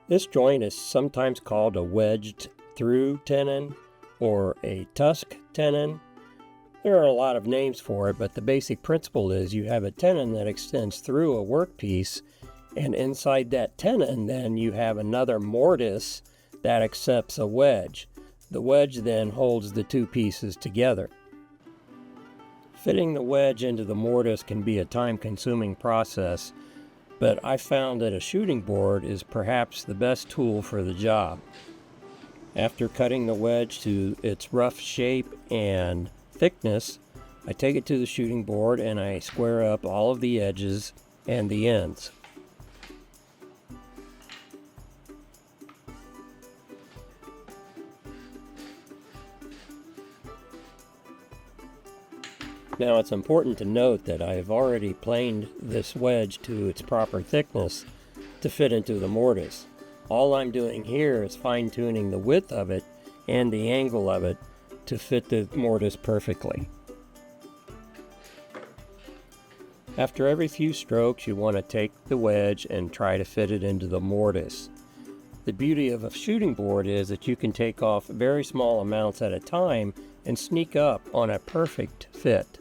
This joint is sometimes called a wedged through tenon or a tusk tenon. There are a lot of names for it, but the basic principle is you have a tenon that extends through a workpiece, and inside that tenon then you have another mortise that accepts a wedge. The wedge then holds the two pieces together. Fitting the wedge into the mortise can be a time-consuming process, but I found that a shooting board is perhaps the best tool for the job. After cutting the wedge to its rough shape and thickness, I take it to the shooting board and I square up all of the edges and the ends. Now it's important to note that I have already planed this wedge to its proper thickness to fit into the mortise. All I'm doing here is fine-tuning the width of it and the angle of it to fit the mortise perfectly. After every few strokes, you want to take the wedge and try to fit it into the mortise. The beauty of a shooting board is that you can take off very small amounts at a time and sneak up on a perfect fit.